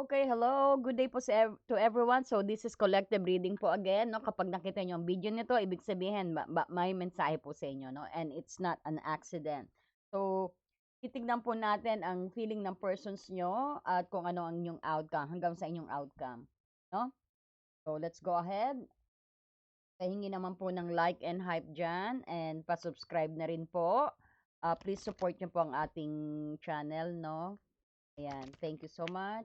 Okay, hello. Good day po to everyone. So this is collective reading po again, no? Kapag nakita niyo ang video nito, ibig sabihin may mensahe po sa inyo, no? And it's not an accident. So titignan po natin ang feeling ng persons nyo at kung ano ang inyong outcome, hanggang sa inyong outcome, no? So let's go ahead. Pahingi naman po ng like and hype dyan and pa-subscribe na rin po. Please support nyo po ang ating channel, no? Ayan, thank you so much.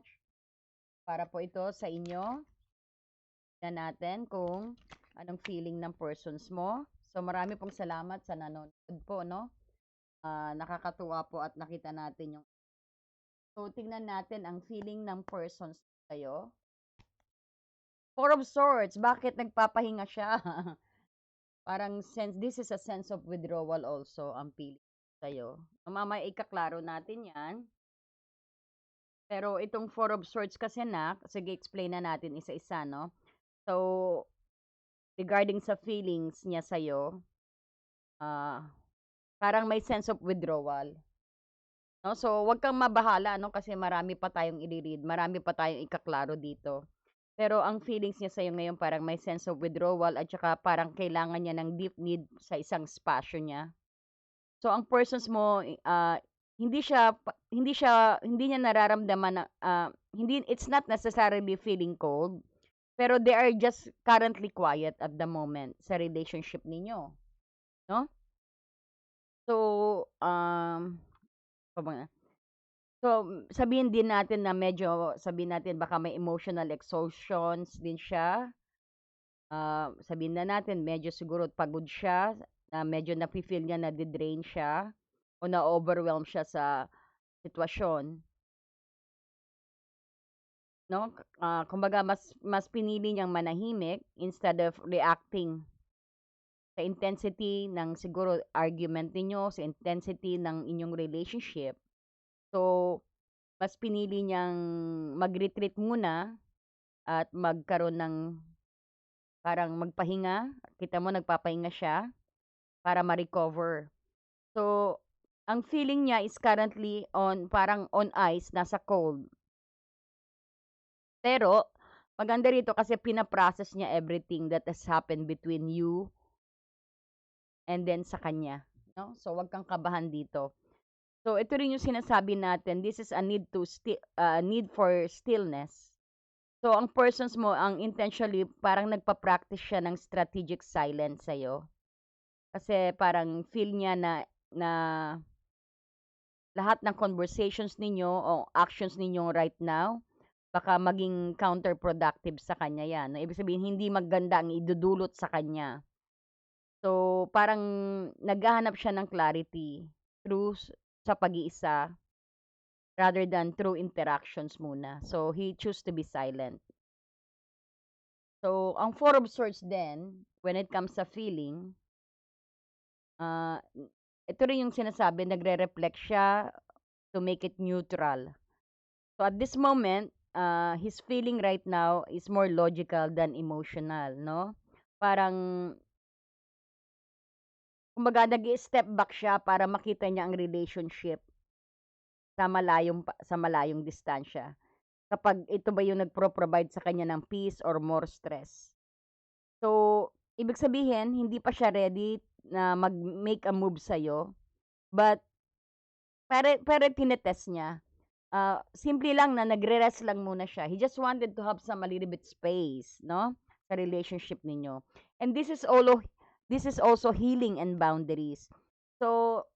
Para po ito sa inyo. Tignan natin kung anong feeling ng persons mo. So marami pong salamat sa nanonood po, no? Nakakatuwa po at nakita natin yung. So tingnan natin ang feeling ng persons sa'yo. Four of Swords, bakit nagpapahinga siya? Parang this is a sense of withdrawal also ang feeling sa'yo. Mamaya ikaklaro natin yan. Pero itong Four of Swords kasi sige explain na natin isa-isa, no? So, regarding sa feelings niya sa'yo, parang may sense of withdrawal. No? So, wag kang mabahala, no? Kasi marami pa tayong i-read, marami pa tayong ikaklaro dito. Pero ang feelings niya sa'yo ngayon parang may sense of withdrawal at saka parang kailangan niya ng deep need sa isang spasyo niya. So, ang persons mo, hindi niya nararamdaman na, it's not necessarily feeling cold, pero they are just currently quiet at the moment sa relationship ninyo. No? So, sabihin din natin na sabihin natin baka may emotional exhaustions din siya. Sabihin na natin medyo siguro pagod siya, medyo nafi-feel niya na de-drain siya o na-overwhelm siya sa sitwasyon. No? Kumbaga mas pinili niyang manahimik instead of reacting sa intensity ng siguro argument niyo, sa intensity ng inyong relationship. So, mas pinili niyang mag-retreat muna at magkaroon ng parang magpahinga. Kita mo nagpapahinga siya para ma-recover. So, ang feeling niya is currently parang on ice, nasa cold. Pero, maganda rito kasi pinaprocess niya everything that has happened between you and then sa kanya. No? So, wag kang kabahan dito. So, ito rin yung sinasabi natin, this is a need for stillness. So, ang persons mo, ang intentionally, parang nagpa-practice siya ng strategic silence sa'yo. Kasi parang feel niya na lahat ng conversations ninyo o actions ninyo right now, baka maging counterproductive sa kanya yan. No? Ibig sabihin, hindi maganda ang idudulot sa kanya. So, parang naghahanap siya ng clarity through sa pag-iisa rather than through interactions muna. So, he choose to be silent. So, ang Four of Swords din, when it comes sa feeling, uh, ito rin yung sinasabi, nagre-reflect siya to make it neutral. So, at this moment, his feeling right now is more logical than emotional, no? Parang, kumbaga, nag-step back siya para makita niya ang relationship sa malayong distansya. Kapag ito ba yung nagpro-provide sa kanya ng peace or more stress. So, ibig sabihin, hindi pa siya ready na mag-make a move sa'yo. But, pero tinetest niya. Simple lang na nagre-rest lang muna siya. He just wanted to have some a little bit space, no? Sa relationship ninyo. And this is also healing and boundaries. So,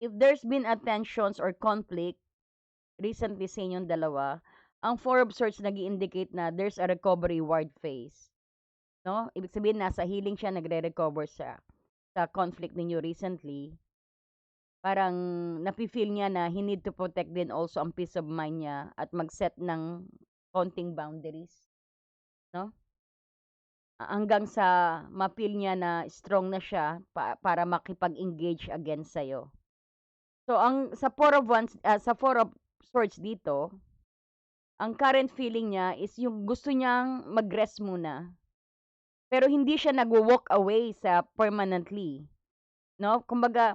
if there's been tensions or conflict recently sa inyong dalawa, ang Four of Swords nag-i-indicate na there's a recovery ward phase. No? Ibig sabihin, nasa healing siya, nagre-recover siya sa conflict ninyo recently. Parang napi-feel niya na he need to protect din also ang peace of mind niya at mag-set ng konting boundaries. No? Hanggang sa ma-feel niya na strong na siya para makipag-engage again sa'yo. So, sa Four of Swords dito, ang current feeling niya is yung gusto niyang mag-rest muna. Pero hindi siya nagwo-walk away sa permanently. No? Kumbaga,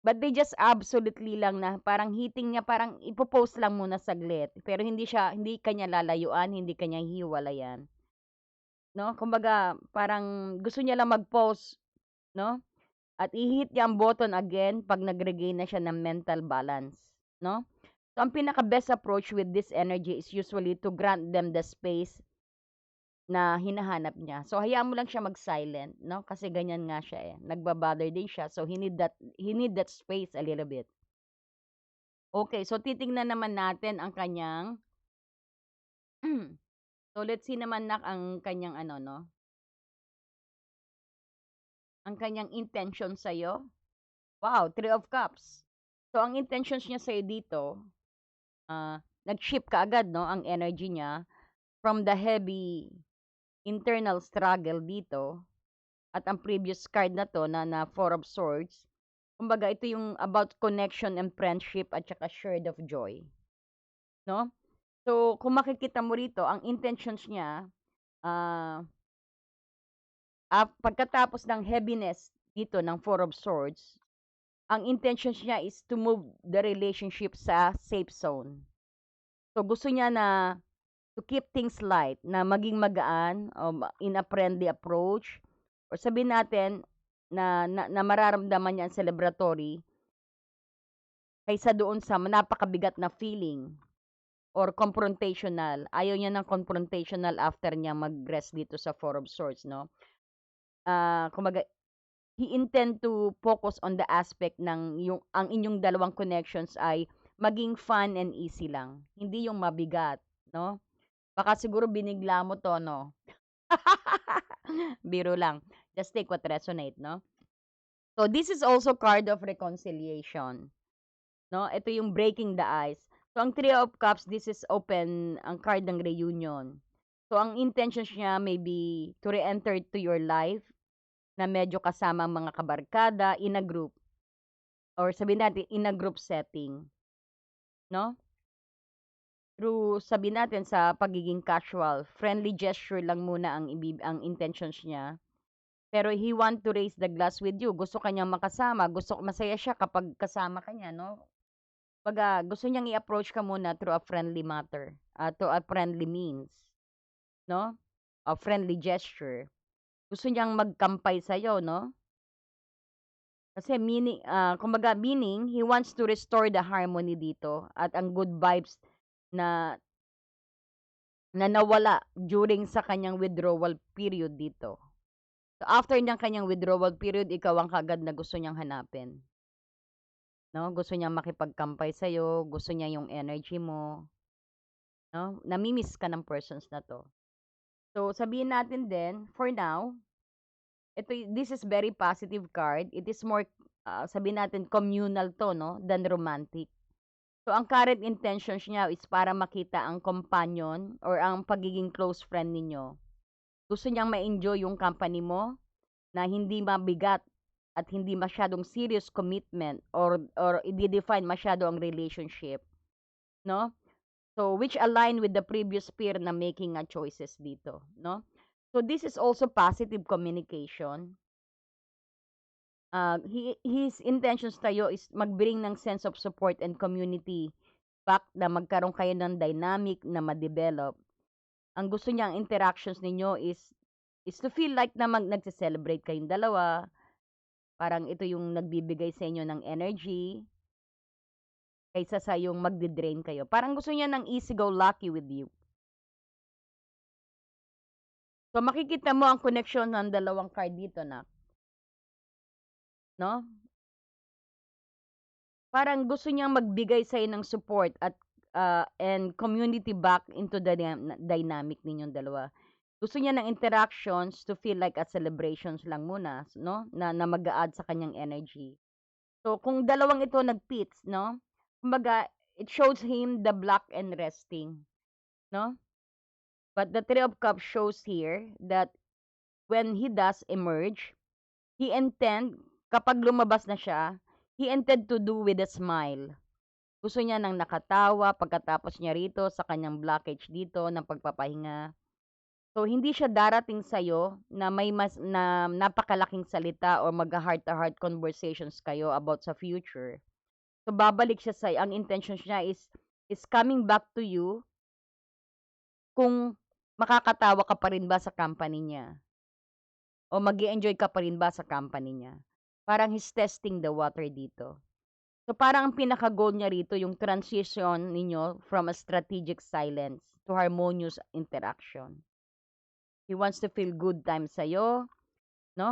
But they just absolutely lang na parang hitting niya, parang ipo-post lang muna saglit, pero hindi ka niya lalayuan, hindi ka niya hihiwalayan, 'no? Kumbaga parang gusto niya lang mag-post, 'no? At i-hit niya ang button again 'pag nag-regain na siya ng mental balance, 'no? So, ang pinaka-best approach with this energy is usually to grant them the space na hinahanap niya. So, hayaan mo lang siya mag-silent, 'no, kasi ganyan nga siya, eh, nagba-bother din siya. So, he need that space a little bit. Okay, so titingnan naman natin ang kanyang so let's see naman ang kanyang ano 'no, ang kanyang intention sa'yo. Wow, Three of Cups. So, ang intentions niya sa'yo dito, nag-shift kaagad 'no, ang energy niya from the heavy internal struggle dito at ang previous card na 'to na Four of Swords, kumbaga ito yung about connection and friendship at saka shared of joy, 'no? So, kung makikita mo rito ang intentions niya, ah, pagkatapos ng heaviness dito ng Four of Swords, ang intentions niya is to move the relationship sa safe zone. So, gusto niya na to keep things light, na maging magaan in a friendly approach or sabihin natin na mararamdaman niya ang celebratory kaysa doon sa napakabigat na feeling or confrontational. Ayaw niya ng confrontational after niya mag-rest dito sa Four of Swords, 'no? Kumbaga, he intend to focus on the aspect ng ang inyong dalawang connections ay maging fun and easy lang, hindi yung mabigat, 'no? Baka siguro binigla mo 'to, 'no? Biro lang. Just take what resonate, 'no? So, this is also card of reconciliation, 'no? Ito yung breaking the ice. So, ang Three of Cups, this is open, ang card ng reunion. So, ang intentions niya may be to re-enter to your life na medyo kasama ang mga kabarkada in a group or sabihin natin in a group setting, 'no? Through sabihin natin sa pagiging casual, friendly gesture lang muna ang intentions niya. Pero he want to raise the glass with you. Gusto ka niyang makasama, masaya siya kapag kasama ka niya, 'no? Kumbaga gusto niyang i-approach ka muna through a friendly matter, to a friendly means, 'no? A friendly gesture. Gusto niyang magkampay sa'yo, 'no? Kasi kumbaga meaning, he wants to restore the harmony dito at ang good vibes na na nawala during sa kanyang withdrawal period dito. So, after niyang kanyang withdrawal period, ikaw ang kaagad na gusto niyang hanapin, 'no? Gusto niyang makipagkampay sa'yo, gusto niya yung energy mo, 'no? Nami-miss ka ng persons na 'to. So, sabihin natin din, for now, this is very positive card. It is more, sabihin natin communal 'to, 'no, than romantic. So, ang current intentions niya is para makita ang companion or ang pagiging close friend ninyo. Gusto niyang ma-enjoy yung company mo na hindi mabigat at hindi masyadong serious commitment or i-define masyado ang relationship, 'no? So, which align with the previous pair na making choices dito, 'no? So, this is also positive communication. His intentions tayo is mag-bring ng sense of support and community back na magkaroon kayo ng dynamic na ma-develop. Ang gusto niya ang interactions ninyo is to feel like na nagse-celebrate kayong dalawa. Parang ito yung nagbibigay sa inyo ng energy kaysa sa yung magde-drain kayo. Parang gusto niya ng easy go lucky with you. So, makikita mo ang connection ng dalawang card dito na, 'no? Parang gusto niyang magbigay sa'yo ng support at and community back into the dynamic ninyong dalawa. Gusto niya ng interactions to feel like a celebrations lang muna, 'no? Na mag-a-add sa kanyang energy. So, kung dalawang ito nag-fits, 'no? Kumbaga, it shows him the block and resting, 'no? But the Three of Cups shows here that when he does emerge, he intend, kapag lumabas na siya, he intend to do with a smile. Gusto niya ng nakatawa pagkatapos niya rito sa kanyang blockage dito ng pagpapahinga. So, hindi siya darating sa'yo na may na napakalaking salita or magha-heart to heart conversations kayo about sa future. So, babalik siya sa'yo, ang intention niya is coming back to you kung makakatawa ka pa rin ba sa company niya o mag-e-enjoy ka pa rin ba sa company niya. Parang he's testing the water dito. So, parang ang pinaka-goal niya rito yung transition ninyo from a strategic silence to harmonious interaction. He wants to feel good times sa'yo, no?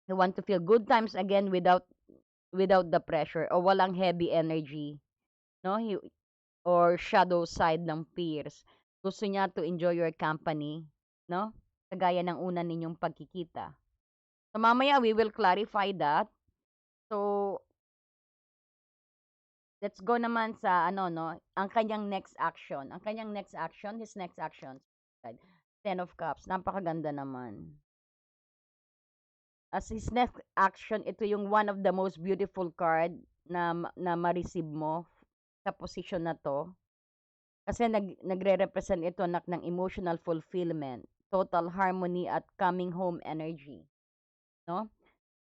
He want to feel good times again without the pressure o walang heavy energy, no? Or shadow side ng peers. Gusto niya to enjoy your company, no? Kagaya ng una ninyong pagkikita. So, mamaya we will clarify that. So, let's go naman sa ano, no? Ang kanyang next action. Ang kanyang next action, his next action. Ten of Cups. Napakaganda naman. As his next action, ito yung one of the most beautiful card na ma-receive mo sa position na to. Kasi nagre-represent ito ng emotional fulfillment, total harmony at coming home energy, no?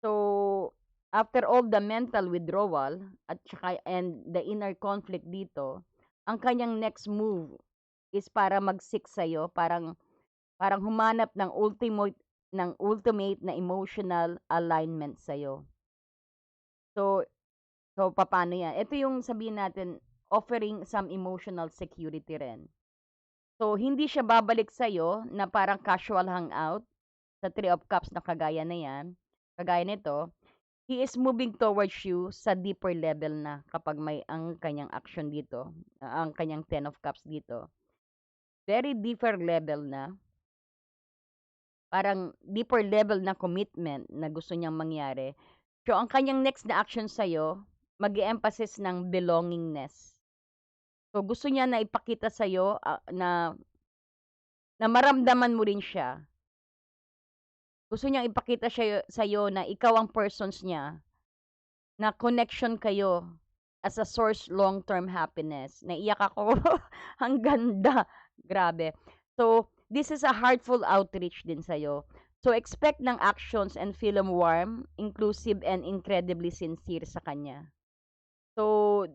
So, after all the mental withdrawal at saka and the inner conflict dito, ang kanyang next move is para mag-seek sa'yo, parang humanap ng ultimate na emotional alignment sa'yo. So papaano 'yan? Ito yung sabihin natin, offering some emotional security rin. So, hindi siya babalik sa'yo na parang casual hangout sa Three of Cups na kagaya na 'yan, kagaya nito. He is moving towards you sa deeper level na kapag may ang kanyang action dito, ang kanyang Ten of Cups dito. Very deeper level na, parang deeper level na commitment na gusto niyang mangyari. So, ang kanyang next na action sa'yo, mag-e-emphasis ng belongingness. So, gusto niya na ipakita sa'yo na maramdaman mo rin siya. Gusto niyang ipakita sa'yo na ikaw ang persons niya, na connection kayo as a source long-term happiness. Naiyak ako. Ang ganda. Grabe. So, this is a heartful outreach din sa'yo. So, expect ng actions and feel warm, inclusive, and incredibly sincere sa kanya. So,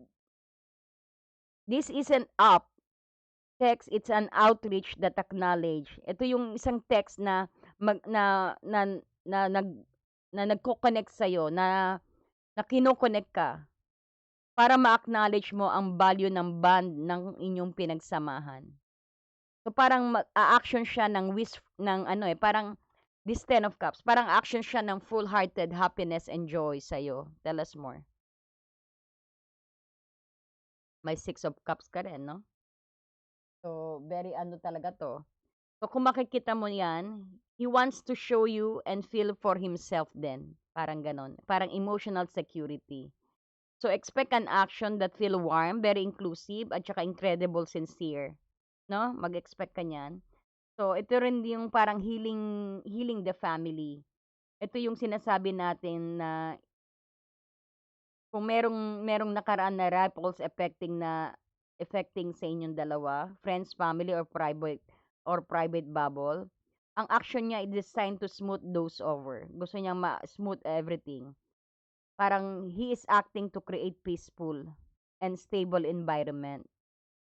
this isn't up text, it's an outreach that acknowledge. Ito yung isang text na mag, na nagko-connect sa na kino-connect ka para ma-acknowledge mo ang value ng bond ng inyong pinagsamahan. So parang a-action siya ng ano parang this Ten of Cups, parang action siya ng full-hearted happiness and joy sa Tell us more. May Six of Cups ka rin, no? So, very ano talaga to. So, kung makikita mo yan, he wants to show you and feel for himself din. Parang ganon. Parang emotional security. So, expect an action that feel warm, very inclusive, at saka incredible sincere. No? Mag-expect ka niyan. So, ito rin yung parang healing the family. Ito yung sinasabi natin na kung merong nakaraan na ripples affecting sa inyong dalawa, friends, family, or private bubble, ang action niya is designed to smooth those over. Gusto niyang ma-smooth everything. Parang he is acting to create peaceful and stable environment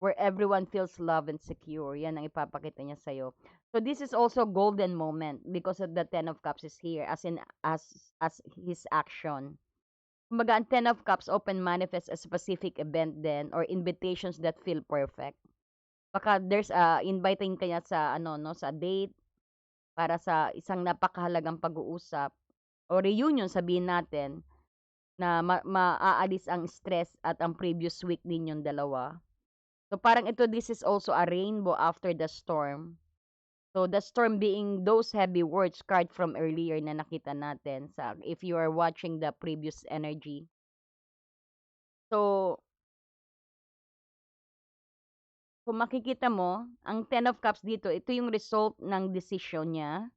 where everyone feels loved and secure. Yan ang ipapakita niya sa'yo. So this is also golden moment because of the Ten of Cups is here as his action. Kumbaga, ang Ten of Cups often manifests a specific event then or invitations that feel perfect. Baka there's inviting kanya sa ano no sa date para sa isang napakahalagang pag-uusap o reunion sabihin natin na maaalis ang stress at ang previous week ninyong dalawa. So parang this is also a rainbow after the storm. So the storm being those heavy words card from earlier na nakita natin sa if you are watching the previous energy. So kung makikita mo, ang Ten of Cups dito, ito yung result ng decision niya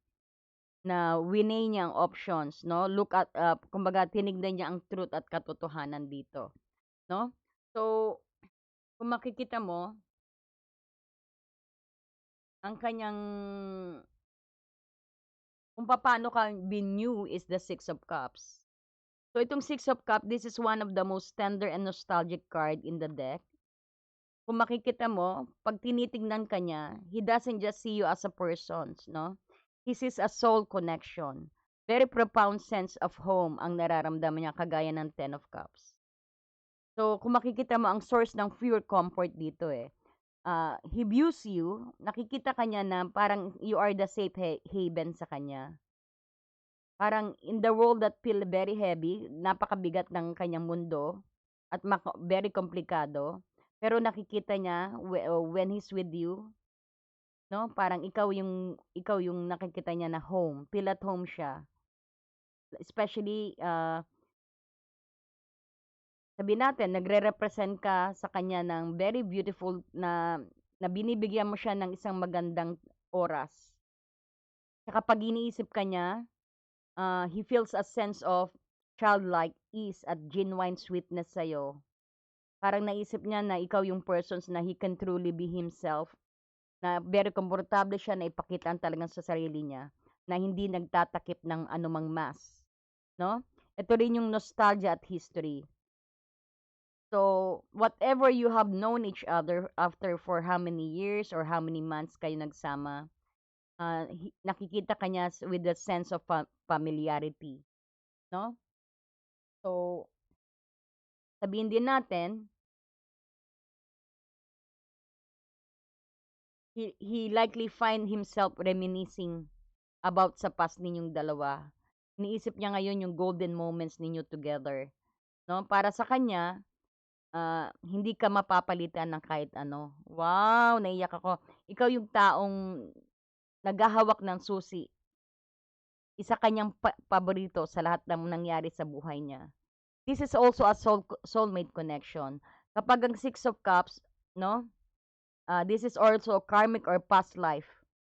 na winay niya ang options, no? Look at, kumbaga, tinignan niya ang truth at katotohanan dito, no? So, kung makikita mo, ang kanyang kung papaano ka binew is the Six of Cups. So itong Six of Cups, this is one of the most tender and nostalgic card in the deck. Kung makikita mo, 'pag tinitingnan ka niya, he doesn't just see you as a person, 'no? He sees a soul connection. Very profound sense of home ang nararamdaman niya kagaya ng Ten of Cups. So kung makikita mo ang source ng pure comfort dito, he views you, nakikita ka niya na parang you are the safe haven sa kanya. Parang in the world that feel very heavy, napakabigat ng kanyang mundo at very komplikado, pero nakikita niya when he's with you, 'no, parang ikaw yung nakikita niya na home, feel at home siya. Especially, sabihin natin nagre-represent ka sa kanya ng very beautiful na binibigyan mo siya ng isang magandang oras. Tsaka 'pag iniisip ka niya, he feels a sense of childlike ease at genuine sweetness sa'yo. Parang naisip niya na ikaw yung persons na he can truly be himself, na very komportable siya na ipakita talagang sa sarili niya, na hindi nagtatakip ng anumang mask, 'no? Ito rin yung nostalgia at history. So, whatever you have known each other after for how many years or how many months kayo nagsama, nakikita ka niya with a sense of familiarity, 'no? So, sabihin din natin, he likely find himself reminiscing about sa past ninyong dalawa. Iniisip niya ngayon yung golden moments ninyo together, 'no? Para sa kanya, hindi ka mapapalitan ng kahit ano. Wow, naiyak ako. Ikaw yung taong naghahawak ng susi, isa kanyang paborito sa lahat ng nangyari sa buhay niya. This is also a soulmate connection. Kapag ang Six of Cups, 'no? This is also a karmic or past life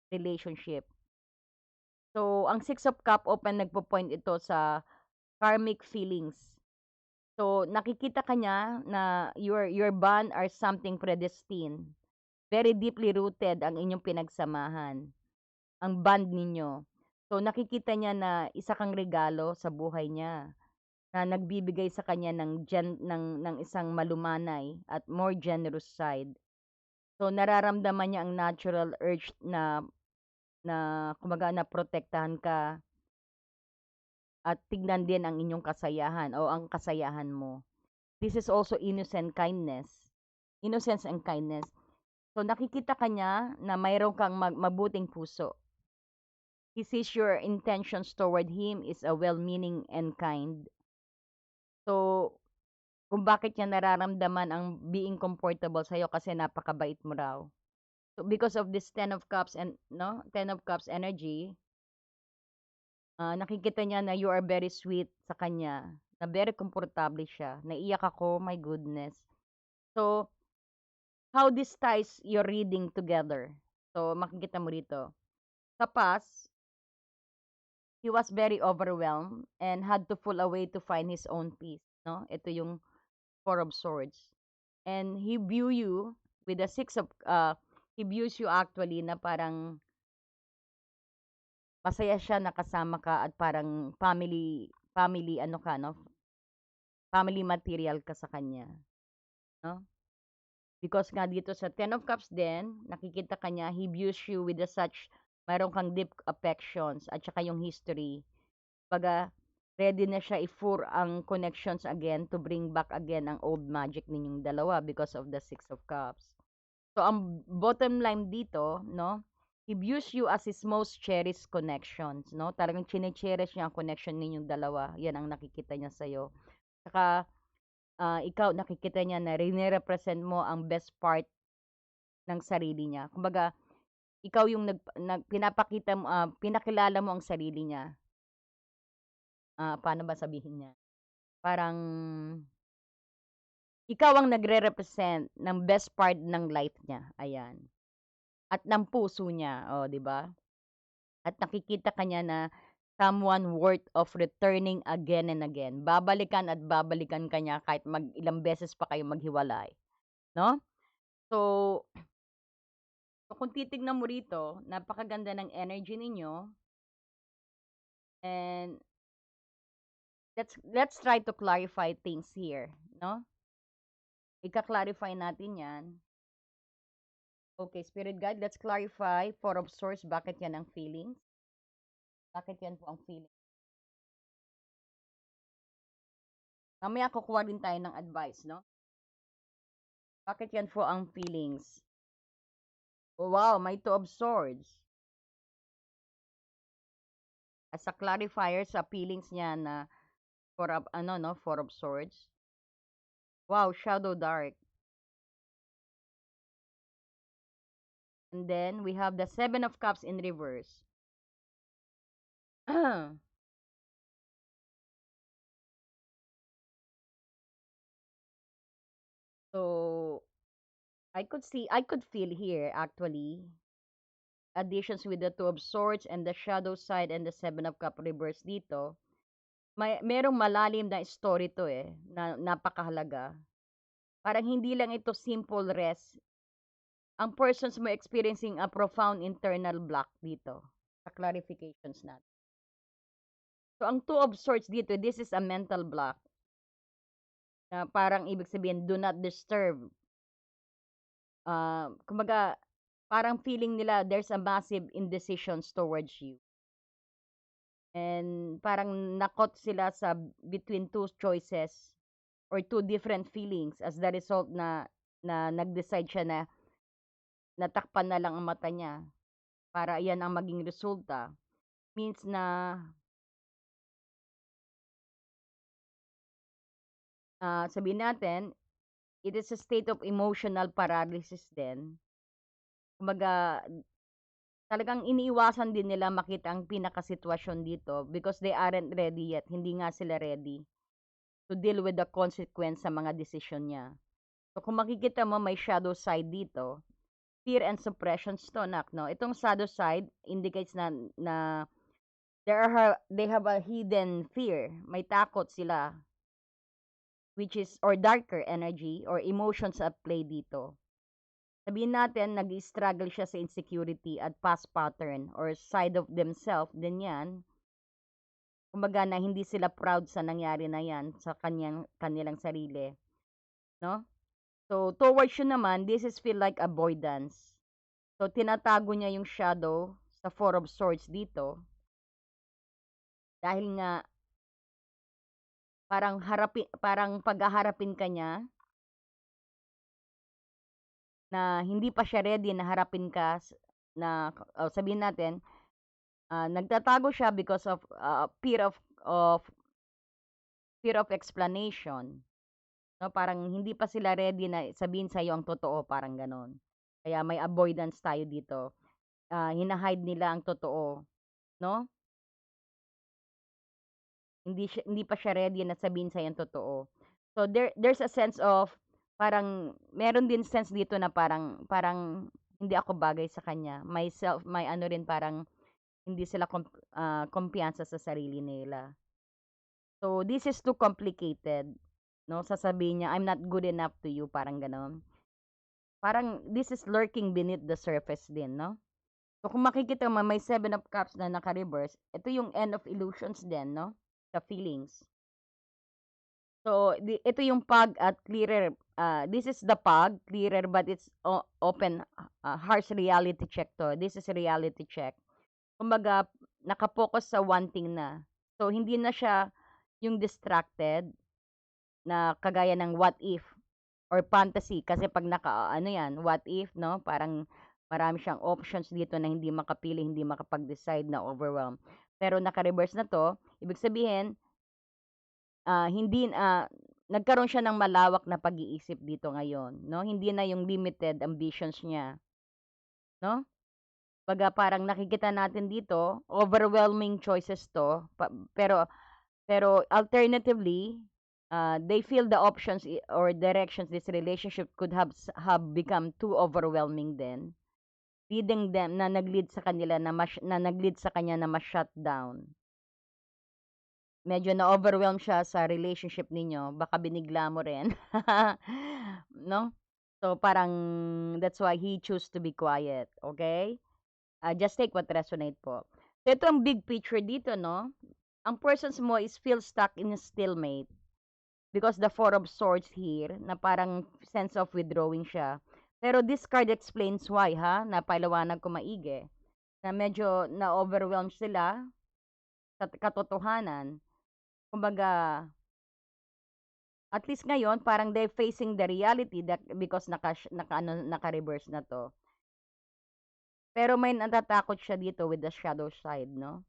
relationship. So, ang Six of Cup open nagpo-point ito sa karmic feelings. So, nakikita ka niya na your bond are something predestined. Very deeply rooted ang inyong pinagsamahan, ang bond ninyo. So, nakikita niya na isa kang regalo sa buhay niya na nagbibigay sa kanya ng isang malumanay at more generous side. So, nararamdaman niya ang natural urge na kumbaga na protektahan ka at tignan din ang inyong kasayahan o ang kasayahan mo. This is also innocence and kindness. So nakikita ka niya na mayroon kang mabuting puso. He sees your intentions toward him is a well-meaning and kind. So, kung bakit niya nararamdaman ang being comfortable sa'yo kasi napakabait mo raw. So, because of this Ten of Cups and, no, Ten of Cups energy, nakikita niya na you are very sweet sa kanya, na very komportable siya. Naiyak ako, my goodness. So, how this ties your reading together? So, makikita mo rito. Sa past, he was very overwhelmed and had to pull away to find his own peace, no? Ito yung Four of Swords. And he view you with the he views you actually na parang masaya siya na kasama ka at parang family ano ka, no? Family material ka sa kanya, no? Because nga dito sa Ten of Cups din, nakikita ka niya, he views you with mayroon kang deep affections at saka yung history. Baga, ready na siya i-fur ang connections again to bring back again ang old magic ninyong dalawa because of the Six of Cups. So, ang bottom line dito, no, he views you as his most cherished connections, no? Talagang chine-cherish niya ang connection ninyong dalawa. Yan ang nakikita niya sa'yo. Saka, ikaw, nakikita niya na rine-represent mo ang best part ng sarili niya. Kumbaga, ikaw yung pinapakita mo, pinakilala mo ang sarili niya. Paano ba sabihin niya? Parang, ikaw ang nagre-represent ng best part ng life niya. Ayan. At ng puso niya. O, di ba? At nakikita ka niya na someone worth of returning again and again. Babalikan at babalikan ka niya kahit ilang beses pa kayo maghiwalay. No? So, So, kung titignan mo rito, napakaganda ng energy ninyo and let's try to clarify things here, no? Ika-clarify natin 'yan. Okay, Spirit Guide, let's clarify Four of Swords, bakit 'yan ang feelings? Bakit 'yan po ang feeling? Mamaya kukuha din tayo ng advice, no? Bakit 'yan po ang feelings? Oh, wow, may Two of Swords. As a clarifier sa feelings niya na Four of Swords. Wow, Shadow Dark. And then we have the Seven of Cups in reverse. So, I could feel here actually additions with the Two of Swords and the Shadow side and the Seven of Cup reverse dito. Merong malalim na story to na napakahalaga. Parang hindi lang ito simple rest. Ang persons mo experiencing a profound internal block dito sa clarifications natin. So, ang Two of Swords dito, this is a mental block. Na parang ibig sabihin, do not disturb. Kumbaga, parang feeling nila there's a massive indecisions towards you. And parang nakot sila sa between two choices or two different feelings as the result na nag-decide siya na natakpan na lang ang mata niya para iyan ang maging resulta. Means na sabihin natin, it is a state of emotional paralysis din. Kumbaga, talagang iniiwasan din nila makita ang pinakasitwasyon dito because they aren't ready yet. Hindi nga sila ready to deal with the consequence sa mga desisyon niya. So, kung makikita mo, may shadow side dito. Fear and suppression to, no? Itong shadow side indicates na they have a hidden fear. May takot sila, which is, or darker energy, or emotions at play dito. Sabihin natin, nag-struggle siya sa insecurity at past pattern or side of themselves din yan. Kumbaga na hindi sila proud sa nangyari na yan sa kanilang sarili. No? So, towards yun naman, this is feel like avoidance. So, tinatago niya yung shadow sa Four of Swords dito. Dahil nga, parang paghaharapin ka niya, na hindi pa siya ready na harapin ka na sabihin natin nagtatago siya because of fear of explanation, no? Parang hindi pa sila ready na sabihin sa iyo ang totoo, parang ganon. Kaya may avoidance tayo dito. Hinahide nila ang totoo, no? Hindi pa siya ready na sabihin sa iyo ang totoo. So there's a sense of parang meron din sense dito na parang hindi ako bagay sa kanya. May ano rin parang hindi sila kumpiyansa sa sarili nila. So this is too complicated, no? Sasabihin niya, I'm not good enough to you, parang ganon. Parang this is lurking beneath the surface din, no? So kung makikita mo, may Seven of Cups na naka-reverse, ito yung end of illusions din, no? Sa feelings. So, ito yung pag at clearer. This is the pag, clearer, but it's open, harsh reality check to. This is a reality check. Kumbaga, nakapokus sa one thing na. So, hindi na siya yung distracted na kagaya ng what if or fantasy. Kasi pag ano yan, what if, no? Parang marami siyang options dito na hindi makapili, hindi makapag-decide, na overwhelm. Pero naka-reverse na to, ibig sabihin, hindi nagkaroon siya ng malawak na pag-iisip dito ngayon, no? Hindi na yung limited ambitions niya, no? Baga parang nakikita natin dito, overwhelming choices to, pero alternatively, they feel the options or directions this relationship could have become too overwhelming then, leading them na nag-lead sa kanila na nag-lead sa kanya na ma-shut down. Medyo na-overwhelm siya sa relationship ninyo, baka binigla mo rin. No? So, parang that's why he choose to be quiet, okay? Just take what resonate po. So, ito ang big picture dito, no? Ang persons mo is feel stuck in a stalemate because the Four of Swords here, na parang sense of withdrawing siya. Pero this card explains why, ha? Napaliwanag ko maigi. Na medyo na-overwhelm sila sa katotohanan. Kumbaga, at least ngayon, parang they're facing the reality that because naka-reverse na to. Pero may natatakot siya dito with the shadow side, no?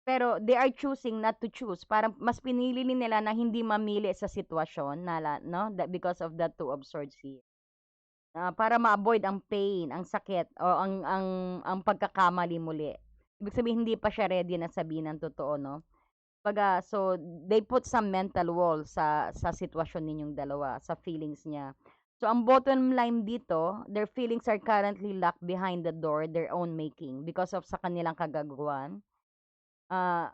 Pero they are choosing not to choose. Parang mas pinili nila na hindi mamili sa sitwasyon, no? Because of the two of swords here. Para ma-avoid ang pain, ang sakit, o ang pagkakamali muli. Ibig sabihin, hindi pa siya ready na sabihin ng totoo, no? So they put some mental wall sa sitwasyon ninyong dalawa, sa feelings niya. So ang bottom line dito, their feelings are currently locked behind the door, their own making because of sa kanilang kagagawan.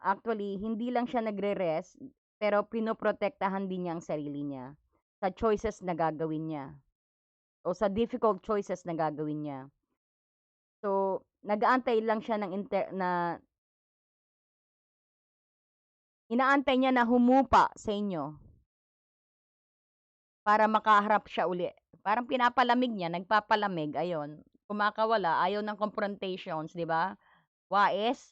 Actually, hindi lang siya nagre-rest, pero pinoprotektahan din niya ang sarili niya sa choices na gagawin niya o sa difficult choices na gagawin niya. So, nag-aantay lang siya na inaantay niya na humupa sa inyo para makaharap siya uli. Parang pinapalamig niya, nagpapalamig, ayun. Kumakawala, ayaw ng confrontations, 'di ba? Wais.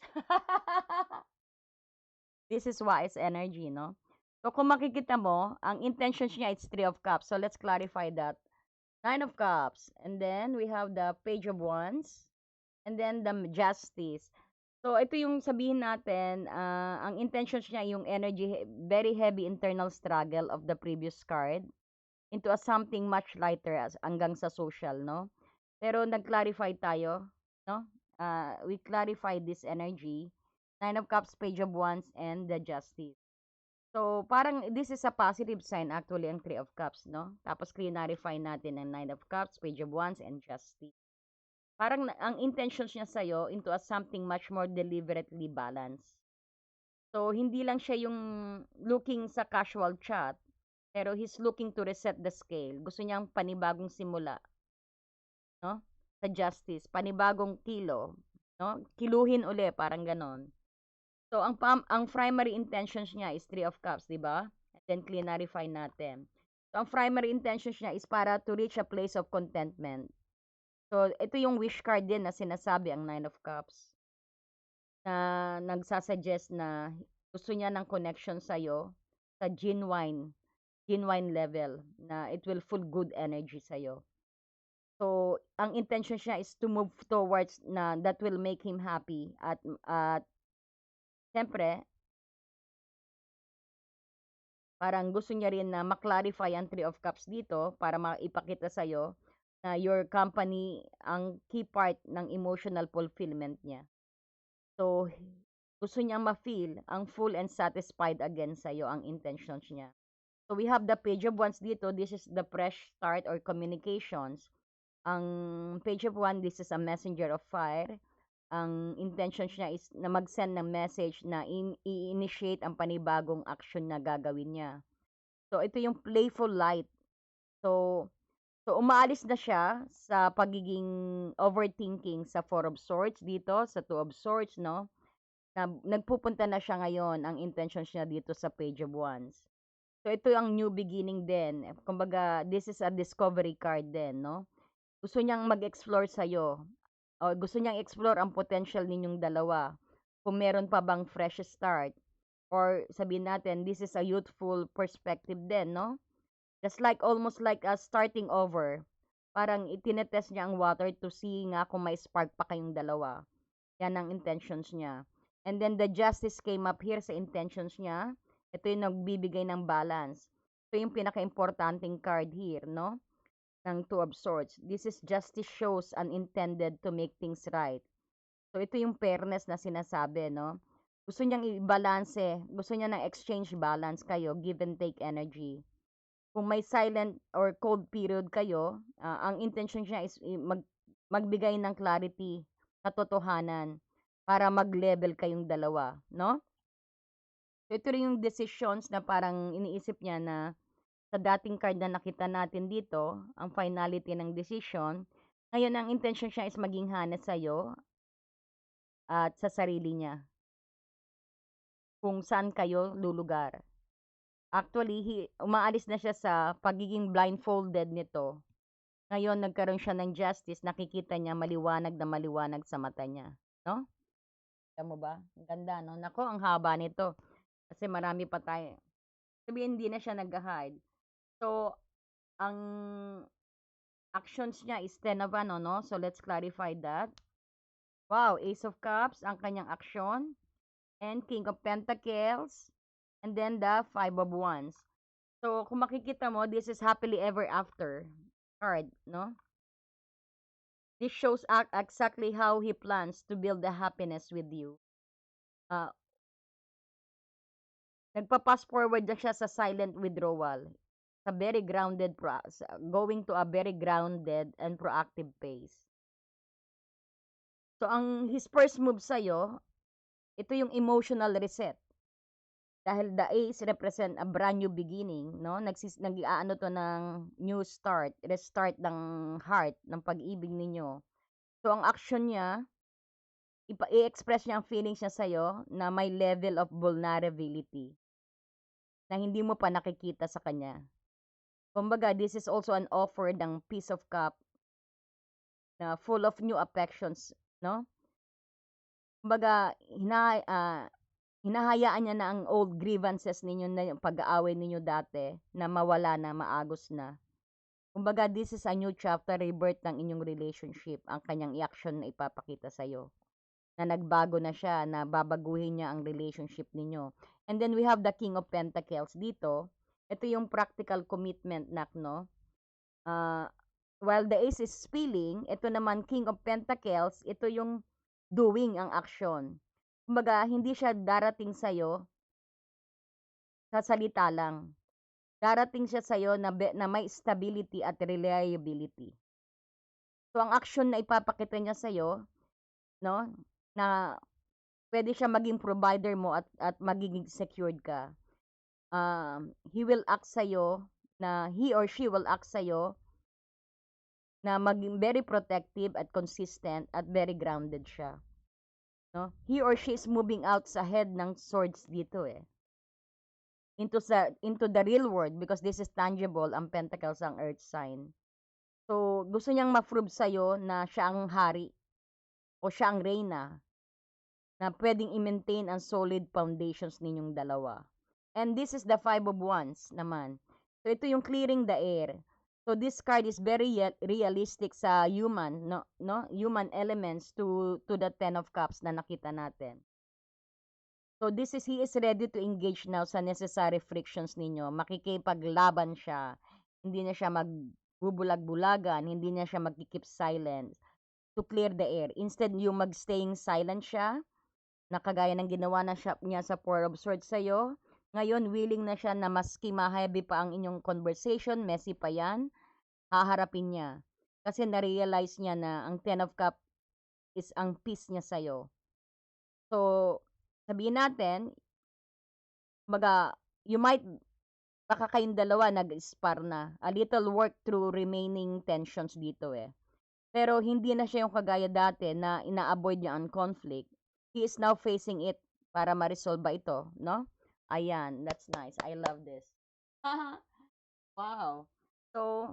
This is wise energy, no? So, kung makikita mo, ang intentions niya is Three of Cups. So, let's clarify that. Nine of Cups. And then, we have the Page of Wands. And then, the Justice. So, ito yung sabihin natin, ang intentions niya, yung energy, very heavy internal struggle of the previous card into a something much lighter hanggang sa social, no? Pero nag-clarify tayo, no? We clarify this energy. Nine of Cups, Page of Wands, and the Justice. So, parang this is a positive sign actually ang Three of Cups, no? Tapos clarify natin ang Nine of Cups, Page of Wands, and Justice. Parang ang intentions niya sa'yo into a something much more deliberately balanced. So, hindi lang siya yung looking sa casual chat, pero he's looking to reset the scale. Gusto niyang panibagong simula, no? Sa justice, panibagong kilo, no? Kiluhin uli, parang ganon. So, ang primary intentions niya is Three of Cups, di ba? And then, clarify natin. So, ang primary intentions niya is para to reach a place of contentment. So, ito yung wish card din na sinasabi ang Nine of Cups. Na nagsasuggest na gusto niya ng connection sa'yo sa genuine level na it will full good energy sa'yo. So, ang intention niya is to move towards na that will make him happy at siyempre, parang gusto niya rin na ma-clarify ang Three of Cups dito para maipakita sa'yo na your company ang key part ng emotional fulfillment niya. So, gusto niyang ma-feel ang full and satisfied again sa'yo ang intentions niya. So, we have the Page of Wands dito. This is the fresh start or communications. Ang Page of Wands, this is a messenger of fire. Ang intentions niya is na mag-send ng message na i-initiate ang panibagong action na gagawin niya. So, ito yung playful light. So, umaalis na siya sa pagiging overthinking sa Four of Swords dito, sa Two of Swords, no? Na nagpupunta na siya ngayon, ang intentions niya dito sa Page of Wands. So, ito ang new beginning din. Kumbaga, this is a discovery card din, no? Gusto niyang mag-explore sa'yo. O gusto niyang explore ang potential ninyong dalawa. Kung meron pa bang fresh start. Or sabihin natin, this is a youthful perspective din, no? Just like, almost like a starting over. Parang itinetest niya ang water to see nga kung may spark pa kayong dalawa. Yan ang intentions niya. And then the justice came up here sa intentions niya. Ito yung nagbibigay ng balance. Ito yung pinaka-importanting card here, no? Ng Two of Swords. This is justice shows unintended to make things right. So, ito yung fairness na sinasabi, no? Gusto niyang i-balance, gusto niya ng exchange balance kayo, give and take energy. Kung may silent or cold period kayo, ang intention niya is magbigay ng clarity, katotohanan, para mag-level kayong dalawa, no? So, ito rin yung decisions na parang iniisip niya na sa dating card na nakita natin dito, ang finality ng decision. Ngayon, ang intention siya is maging honest sa'yo at sa sarili niya kung saan kayo lulugar. Actually, umaalis na siya sa pagiging blindfolded nito. Ngayon, nagkaroon siya ng justice, nakikita niya maliwanag sa mata niya. No? Alam mo ba? Ang ganda, no? Nako, ang haba nito. Kasi marami pa tayo. Sabihin, hindi na siya nag-hide. So, ang actions niya is 10 of ano, no? So, let's clarify that. Wow, Ace of Cups, ang kanyang action. And King of Pentacles. And then the Five of Wands. So, kung makikita mo, this is happily ever after card, no? This shows exactly how he plans to build the happiness with you. Uh, Nagpa-pass forward na siya sa silent withdrawal. Sa very grounded, going to a very grounded and proactive pace. So, his first move sa'yo, ito yung emotional reset. Dahil the Ace represent a brand new beginning, no? Nag-aano to ng new start, restart ng heart, ng pag-ibig ninyo. So, ang action niya, i-express niya ang feelings niya sa'yo na may level of vulnerability na hindi mo pa nakikita sa kanya. Kumbaga, this is also an offer ng Peace of Cup na full of new affections, no? Kumbaga, hinahayaan niya na ang old grievances ninyo na yung pag-aaway ninyo dati na mawala na, maagos na. Kumbaga, this is a new chapter, rebirth ng inyong relationship, ang kanyang i-action na ipapakita sa'yo. Na nagbago na siya, na babaguhin niya ang relationship ninyo. And then we have the King of Pentacles dito. Ito yung practical commitment, no? While the Ace is spilling, ito naman King of Pentacles, ito yung doing ang action. Kumbaga, hindi siya darating sa'yo sa salita lang. Darating siya sa'yo na may stability at reliability. So, ang action na ipapakita niya sa'yo, no, na pwede siya maging provider mo at magiging secured ka. He will act sa'yo, he or she will act sa'yo na maging very protective at consistent at very grounded siya. No? He or she is moving out sa head ng swords dito into the real world because this is tangible, ang pentacles ang earth sign. So, gusto niyang ma-prove sa'yo na siya ang hari o siya ang reyna na pwedeng i-maintain ang solid foundations ninyong dalawa. And this is the Five of Wands naman. So, ito yung clearing the air. So, this card is very realistic sa human, no? Human elements to the Ten of Cups na nakita natin. So, he is ready to engage now sa necessary frictions ninyo. Makikipaglaban siya. Hindi na siya magbubulag-bulagan. Hindi na siya magkikeep silent to clear the air. Instead, yung mag-staying silent siya, na kagaya ng ginawa niya sa Four of Swords sa'yo. Ngayon, willing na siya na maski ma-heavy pa ang inyong conversation, messy pa yan, haharapin niya. Kasi na-realize niya na ang Ten of Cups is ang peace niya sa'yo. So, sabihin natin, baka kayong dalawa nag-spar na. A little work through remaining tensions dito Pero hindi na siya yung kagaya dati na ina-avoid niya ang conflict. He is now facing it para ma-resolve ito, no? Ayan, that's nice. I love this. Wow. So,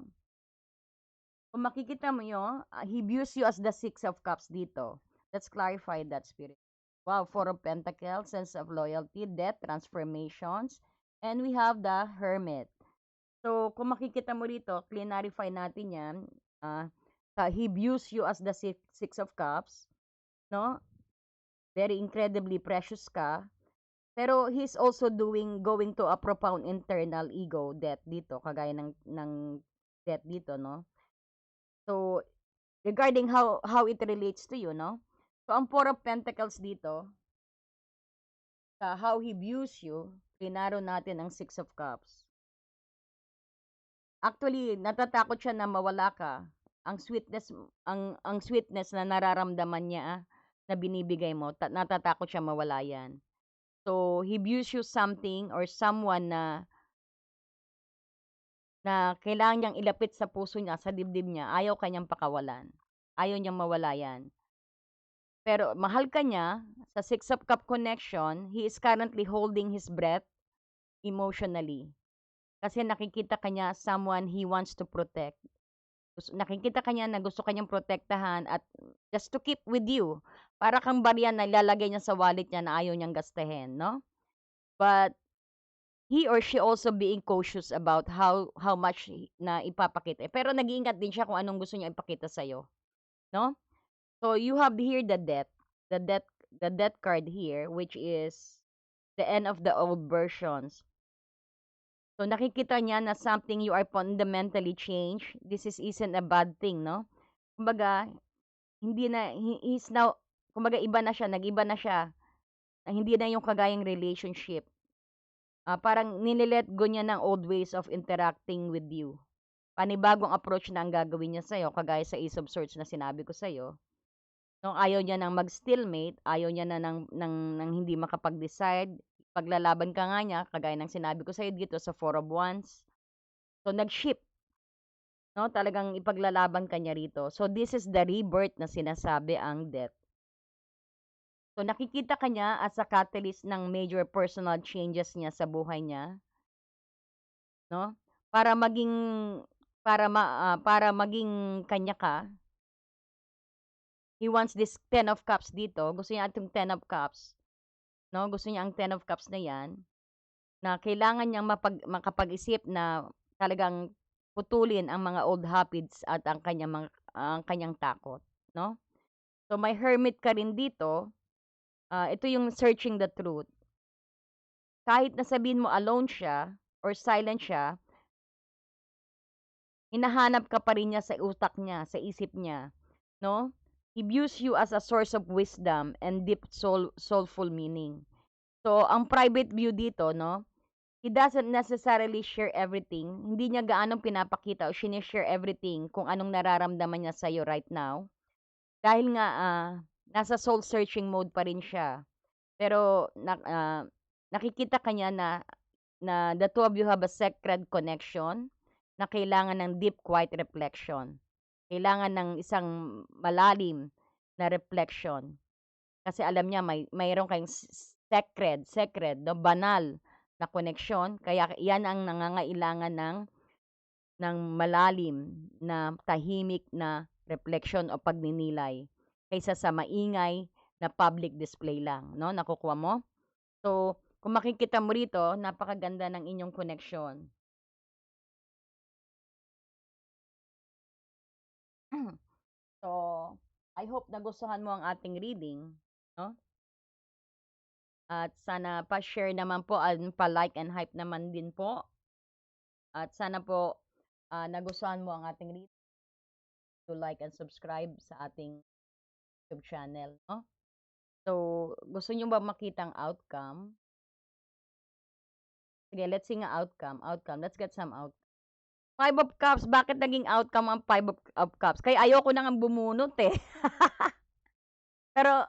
kung makikita mo yun, he views you as the Six of Cups dito. Let's clarify that, Spirit. Wow, Four of Pentacles, sense of loyalty, death, transformations, and we have the Hermit. So, kung makikita mo dito, clarify natin yan. He views you as the Six of Cups, no? Very incredibly precious ka. Pero he's also going to a profound internal ego death dito, kagaya ng death dito, no? So, regarding how it relates to you, no? So, ang Four of Pentacles dito, sa how he views you, pinaro natin ang Six of Cups. Actually, natatakot siya na mawala ka. Ang sweetness na nararamdaman niya na binibigay mo, natatakot siya mawala yan. So, he views you something or someone na na kailangan niyang ilapit sa puso niya, sa dibdib niya, ayaw ka niyang pakawalan. Ayaw niyang mawala 'yan. Pero mahal ka niya, sa Six of Cup connection, he is currently holding his breath emotionally. Kasi nakikita ka niya someone he wants to protect. Nakikita ka niya na gusto ka niyang protektahan at just to keep with you. Para kang barya na ilalagay niya sa wallet niya na ayaw niyang gastahin, 'no? But he or she also being cautious about how much na ipapakita. Pero nag-iingat din siya kung anong gusto niya ipakita sa'yo, 'no? So, you have here the death. The death the death card here, which is the end of the old versions. So, nakikita niya na something you are fundamentally changed. This isn't a bad thing, no? Kumbaga, hindi na he's now kumbaga iba na siya, nag-iba na siya. Hindi na yung kagayang relationship. Parang nile go niya ng old ways of interacting with you. Panibagong approach na ang gagawin niya sa'yo, kagaya sa Ace of Swords na sinabi ko sa'yo. Nung ayaw niya ng mag-stalemate, ayaw niya na ng hindi makapag-decide, paglalaban ka nga niya, kagaya ng sinabi ko sa'yo dito sa Four of Wands. So, nag-shift, no? Talagang ipaglalaban ka niya rito. So, this is the rebirth na sinasabi ang death. So, nakikita ka niya as a catalyst ng major personal changes niya sa buhay niya, no? Para maging para maging kanya ka, he wants this Ten of Cups dito. Gusto niya itong Ten of Cups, no? Gusto niya ang Ten of Cups na 'yan, na kailangan niyang makapag-isip na talagang putulin ang mga old habits at ang kanyang takot, no? So, may Hermit ka rin dito. Ito yung searching the truth. Kahit na sabihin mo alone siya or silent siya, hinahanap ka pa rin niya sa utak niya, sa isip niya, no? He views you as a source of wisdom and deep soulful meaning. So, ang private view dito, no? He doesn't necessarily share everything. Hindi niya gaanong pinapakita o sinishare everything kung anong nararamdaman niya sa'yo right now. Dahil nga, nasa soul searching mode pa rin siya. Pero, nakikita ka niya na the two of you have a sacred connection na kailangan ng deep, quiet reflection. Kailangan ng isang malalim na reflection. Kasi alam niya mayroon kayong sacred, no, banal na koneksyon. Kaya yan ang nangangailangan ng malalim na tahimik na reflection o pagninilay kaysa sa maingay na public display lang, no? Nakukuha mo? So, kung makikita mo rito, napakaganda ng inyong koneksyon. So, I hope nagustuhan mo ang ating reading, no? At sana pa-share naman po at pa-like and hype naman din po. At sana po nagustuhan mo ang ating reading. To like and subscribe sa ating YouTube channel, no? So, gusto niyo ba makita ang outcome? Sige, let's see nga outcome. Outcome. Let's get some outcome. Five of Cups. Bakit naging outcome ang Five of Cups? Kaya ayoko na nga bumunot eh. Pero,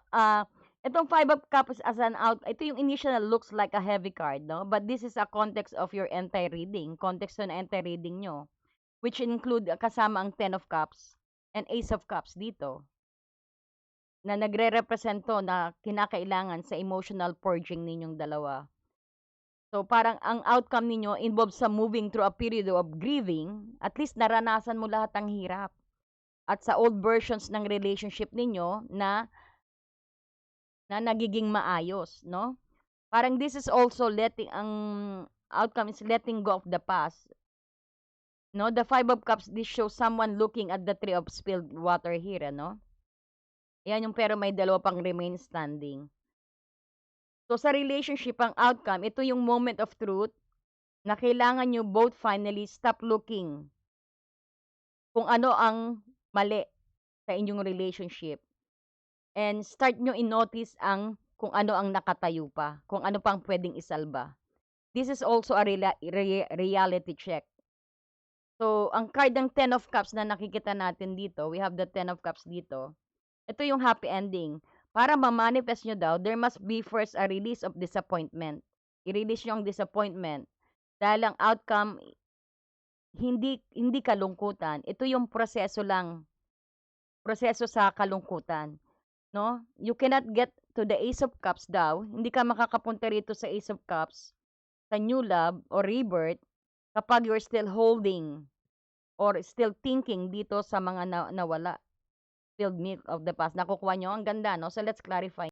itong Five of Cups as an ito yung initial looks like a heavy card, no? But this is a context of your entire reading. Context ng entire reading nyo. Which include kasama ang Ten of Cups and Ace of Cups dito. Na nagre-represent to na kinakailangan sa emotional purging ninyong dalawa. So, parang ang outcome ninyo involves sa moving through a period of grieving. At least naranasan mo lahat ng hirap. At sa old versions ng relationship ninyo na nagiging maayos, no? Parang this is also ang outcome is letting go of the past. No, the Five of Cups, this shows someone looking at the tree of spilled water here, no? Yan yung pero may dalawa pang remain standing. So, sa relationship, ang outcome, ito yung moment of truth na kailangan nyo both finally stop looking kung ano ang mali sa inyong relationship. And start nyo in-notice kung ano ang nakatayo pa, kung ano pang pwedeng isalba. This is also a reality check. So, ang card ng Ten of Cups na nakikita natin dito, we have the Ten of Cups dito. Ito yung happy ending. Para ma-manifest nyo daw, there must be first a release of disappointment. I-release nyo ang disappointment. Dahil ang outcome hindi kalungkutan, ito yung proseso sa kalungkutan, 'no? You cannot get to the Ace of Cups daw, hindi ka makakapunta rito sa Ace of Cups, sa new love or rebirth kapag you're still holding or still thinking dito sa mga nawala, spilled milk of the past. Nakukuha niyo? Ang ganda, 'no? So, let's clarify.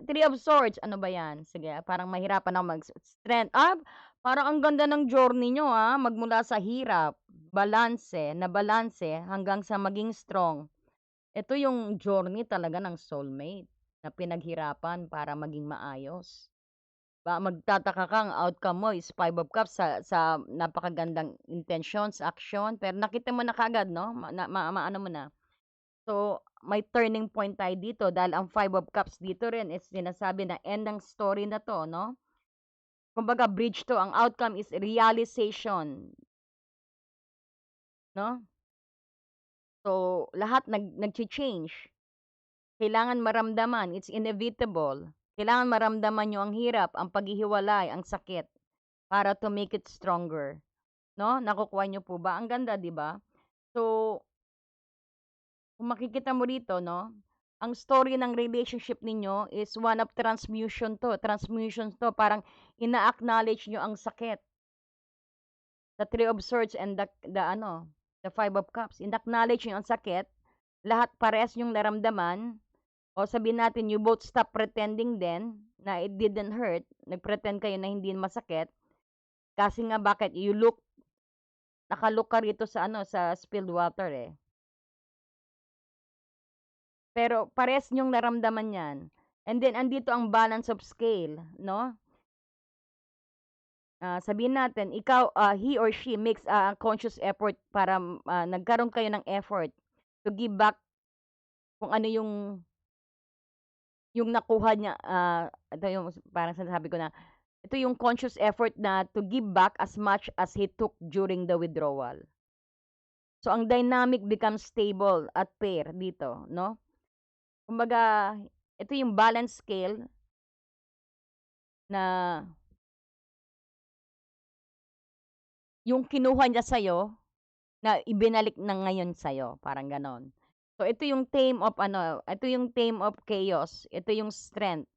Three of Swords, ano ba 'yan? Sige, parang mahirapan ako strength. Parang ang ganda ng journey niyo, magmula sa hirap, nabalanse hanggang sa maging strong. Ito yung journey talaga ng soulmate na pinaghirapan para maging maayos. Magtataka ka ang outcome mo is Five of Cups sa napakagandang intentions, action, pero nakita mo na kaagad, 'no, maano mo na. So, may turning point tayo dito dahil ang Five of Cups dito rin is sinasabi na end ng story na 'to, 'no? Kumbaga bridge 'to, ang outcome is realization, 'no? So, lahat nagcha-change. Kailangan maramdaman, it's inevitable. Kailangan maramdaman niyo ang hirap, ang paghihiwalay, ang sakit para to make it stronger, 'no? Nakukuha niyo po ba? Ang ganda, 'di ba? So, kung makikita mo rito, 'no, ang story ng relationship ninyo is one of transmution 'to, parang ina-acknowledge niyo ang sakit. The Three of Swords and the Five of Cups, in-acknowledge niyo ang sakit, lahat parehas niyong naramdaman, o sabihin natin you both stop pretending then na it didn't hurt, nag-pretend kayo na hindi masakit, kasi nga bakit naka-look ka rito sa sa spilled water, eh. Pero parehas niyong naramdaman 'yan. And then andito ang balance of scale, 'no? Sabihin natin he or she makes a conscious effort para, nagkaroon kayo ng effort to give back kung ano yung nakuha niya, ito yung parang sinasabi ko na, ito yung conscious effort na to give back as much as he took during the withdrawal. So, ang dynamic becomes stable at pair dito, 'no? Kumbaga, ito yung balance scale na yung kinuha niya sa'yo na ibinalik na ngayon sa'yo, parang gano'n. So, ito yung theme of chaos, ito yung strength.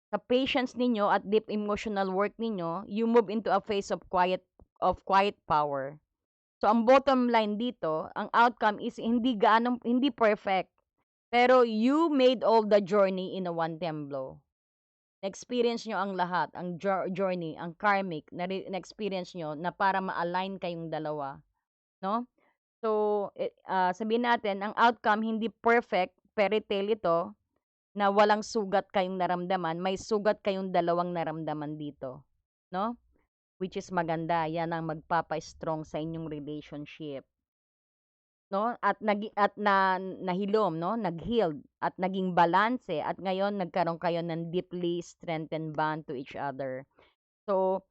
Sa patience ninyo at deep emotional work ninyo, you move into a phase of quiet power. So, ang bottom line dito, ang outcome is hindi perfect, pero you made all the journey in a one-time blow. Na-experience nyo ang lahat, ang journey, ang karmic, na-experience nyo na para ma-align kayong dalawa, 'no? So, sabihin natin ang outcome hindi perfect, fairy tale ito, na walang sugat kayong naramdaman, may sugat kayong dalawang naramdaman dito, 'no? Which is maganda, 'yan ang magpapa-strong sa inyong relationship, 'no? Nahilom, 'no, nag-healed at naging balanse at ngayon nagkaroon kayo ng deeply strengthened bond to each other. So,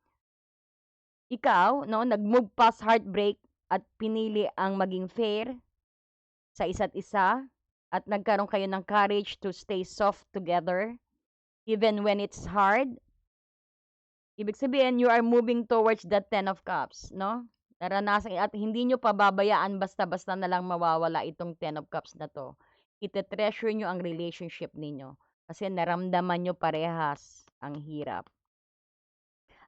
ikaw, 'no, nag-move past heartbreak at pinili ang maging fair sa isa't isa at nagkaroon kayo ng courage to stay soft together even when it's hard. Ibig sabihin, you are moving towards the Ten of Cups, 'no? Naranasan at hindi niyo pababayaan basta-basta na lang mawawala itong Ten of Cups na 'to. Ite-treasure niyo ang relationship ninyo kasi naramdaman niyo parehas ang hirap.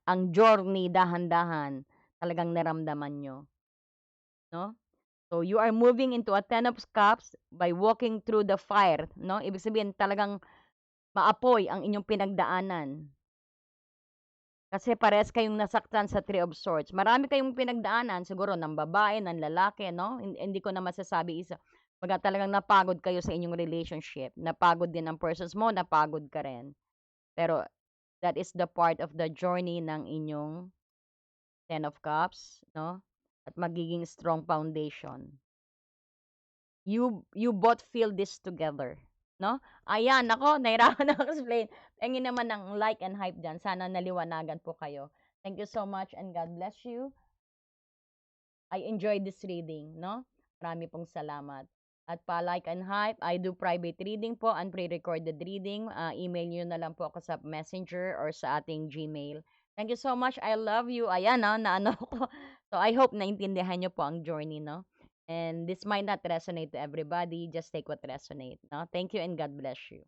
Ang journey dahan-dahan talagang naramdaman niyo, 'no? So, you are moving into a Ten of Cups by walking through the fire, 'no? Ibig sabihin talagang maapoy ang inyong pinagdaanan. Kasi parehas kayong nasaktan sa Three of Swords. Marami kayong pinagdaanan siguro ng babae, ng lalaki, 'no? Hindi ko na masasabi isa. Kumbaga talagang napagod kayo sa inyong relationship. Napagod din ang persons mo, napagod ka rin. Pero that is the part of the journey ng inyong Ten of Cups, 'no? At magiging strong foundation. You both feel this together, 'no? Ayan, naku, nahirapan ako explain. Pengen naman ng like and hype diyan. Sana naliwanagan po kayo. Thank you so much and God bless you. I enjoyed this reading, 'no? Marami pong salamat. At pa-like and hype, I do private reading po and pre-recorded reading. Email niyo na lang po ako sa Messenger or sa ating Gmail. Thank you so much. I love you. Ayan, naano ko. So, I hope naintindihan niyo po ang journey, 'no? And this might not resonate to everybody. Just take what resonate, no? Thank you and God bless you.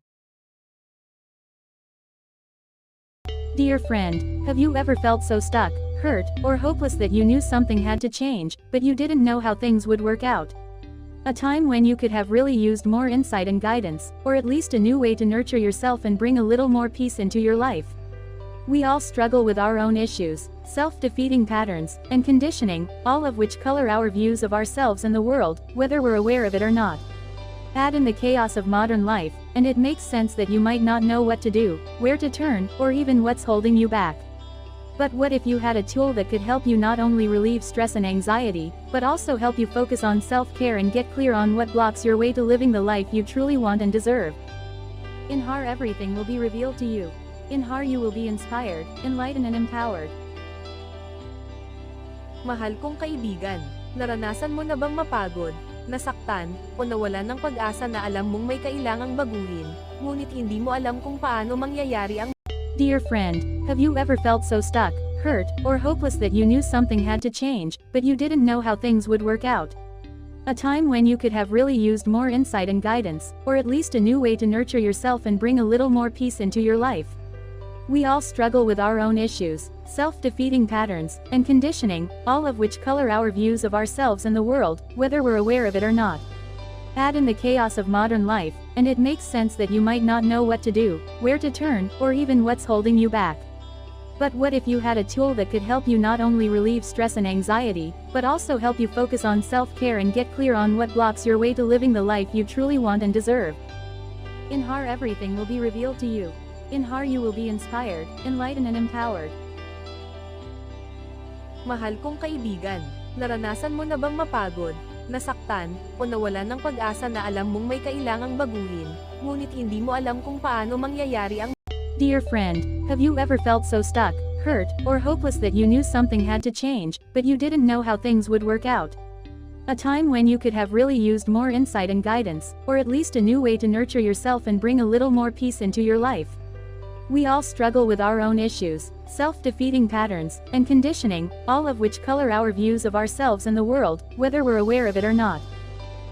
Dear friend, have you ever felt so stuck, hurt, or hopeless that you knew something had to change, but you didn't know how things would work out? A time when you could have really used more insight and guidance, or at least a new way to nurture yourself and bring a little more peace into your life. We all struggle with our own issues, self-defeating patterns, and conditioning, all of which color our views of ourselves and the world, whether we're aware of it or not. Add in the chaos of modern life, and it makes sense that you might not know what to do, where to turn, or even what's holding you back. But what if you had a tool that could help you not only relieve stress and anxiety, but also help you focus on self-care and get clear on what blocks your way to living the life you truly want and deserve? In HAR, everything will be revealed to you. In HAR, you will be inspired, enlightened and empowered. Mahal kong kaibigan, naranasan mo na bang mapagod, nasaktan, o nawalan ng pag-asa na alam mong may kailangang baguhin, ngunit hindi mo alam kung paano mangyayari ang... Dear friend, have you ever felt so stuck, hurt, or hopeless that you knew something had to change, but you didn't know how things would work out? A time when you could have really used more insight and guidance, or at least a new way to nurture yourself and bring a little more peace into your life. We all struggle with our own issues, self-defeating patterns, and conditioning, all of which color our views of ourselves and the world, whether we're aware of it or not. Add in the chaos of modern life, and it makes sense that you might not know what to do, where to turn, or even what's holding you back. But what if you had a tool that could help you not only relieve stress and anxiety, but also help you focus on self-care and get clear on what blocks your way to living the life you truly want and deserve? In HAR, everything will be revealed to you. In HAR, you will be inspired, enlightened and empowered. Mahal kong kaibigan, naranasan mo na bang mapagod, nasaktan, o nawalan ng pag-asa na alam mong may kailangang baguhin, ngunit hindi mo alam kung paano mangyayari ang... Dear friend, have you ever felt so stuck, hurt, or hopeless that you knew something had to change, but you didn't know how things would work out? A time when you could have really used more insight and guidance, or at least a new way to nurture yourself and bring a little more peace into your life. We all struggle with our own issues, self-defeating patterns, and conditioning, all of which color our views of ourselves and the world, whether we're aware of it or not.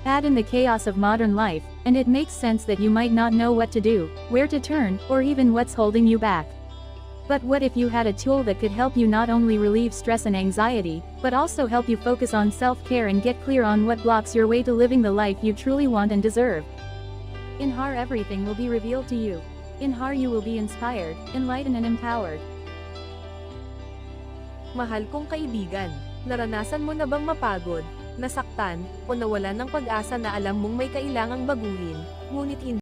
Add in the chaos of modern life, and it makes sense that you might not know what to do, where to turn, or even what's holding you back. But what if you had a tool that could help you not only relieve stress and anxiety, but also help you focus on self-care and get clear on what blocks your way to living the life you truly want and deserve? In HAR, everything will be revealed to you. In HAR, you will be inspired, enlightened and empowered. Mahal kong kaibigan, naranasan mo na bang mapagod, nasaktan, o nawalan ng pag-asa na alam mong may kailangang baguhin, ngunit hindi